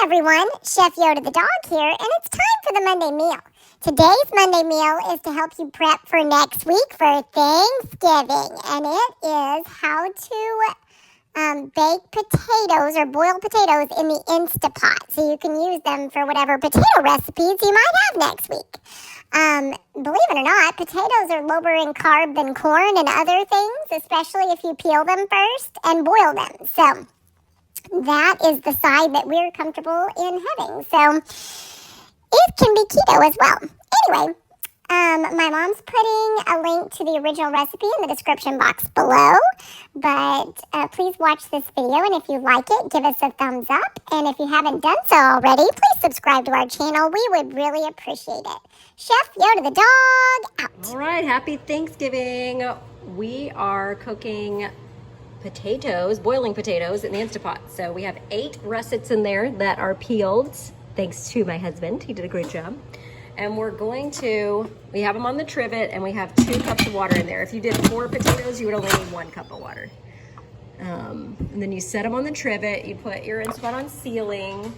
everyone, Chef Yoda the dog here, and it's time for the Monday meal. Today's Monday meal is to help you prep for next week for Thanksgiving, and it is how to bake potatoes or boil potatoes in the Instapot, so you can use them for whatever potato recipes you might have next week. Believe it or not, potatoes are lower in carb than corn and other things, especially if you peel them first and boil them. So that is the side that we're comfortable in having. So it can be keto as well. Anyway, my mom's putting a link to the original recipe in the description box below. But please watch this video, and if you like it, give us a thumbs up. And if you haven't done so already, please subscribe to our channel. We would really appreciate it. Chef Yoda the dog, out. All right, happy Thanksgiving. We are cooking potatoes, boiling potatoes in the Instapot. So we have 8 russets in there that are peeled, thanks to my husband. He did a great job. And we have them on the trivet, and we have 2 cups of water in there. If you did 4 potatoes, you would only need 1 cup of water. And then you set them on the trivet. You put your Instapot on sealing.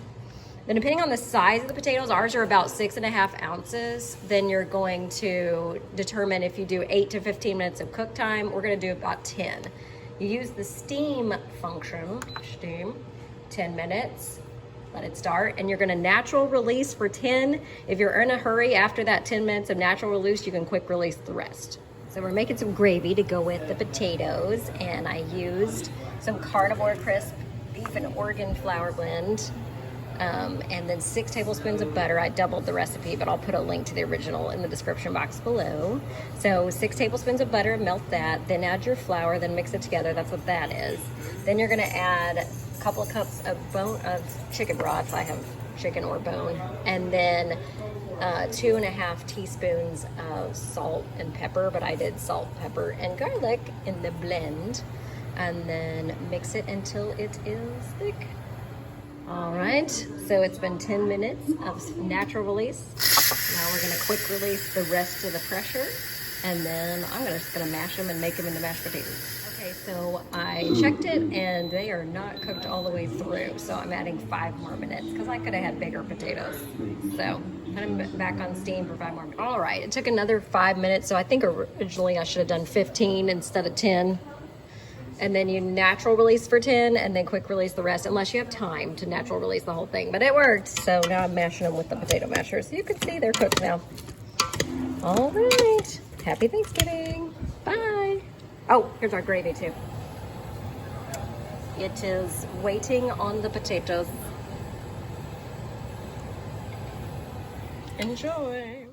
Then depending on the size of the potatoes, ours are about 6.5 ounces. Then you're going to determine if you do 8 to 15 minutes of cook time. We're gonna do about 10. You use the steam function, 10 minutes, let it start, and you're gonna natural release for 10. If you're in a hurry after that 10 minutes of natural release, you can quick release the rest. So we're making some gravy to go with the potatoes, and I used some Carnivore Crisp beef and Oregon flour blend, and then 6 tablespoons of butter. I doubled the recipe, but I'll put a link to the original in the description box below. So 6 tablespoons of butter, melt that, then add your flour, then mix it together. That's what that is. Then you're gonna add a couple of cups of chicken broth. I have chicken or bone. And then 2.5 teaspoons of salt and pepper, but I did salt, pepper, and garlic in the blend. And then mix it until it is thick. All right, so it's been 10 minutes of natural release. Now we're gonna quick release the rest of the pressure, and then I'm just gonna mash them and make them into mashed potatoes. Okay, so I checked it, and they are not cooked all the way through, so I'm adding 5 more minutes, because I could have had bigger potatoes. So put them back on steam for 5 more minutes. All right, it took another 5 minutes, so I think originally I should have done 15 instead of 10. And then you natural release for 10, and then quick release the rest, unless you have time to natural release the whole thing. But it worked, so now I'm mashing them with the potato masher. So you can see they're cooked now. All right, happy Thanksgiving. Bye. Oh, here's our gravy too. It is waiting on the potatoes. Enjoy.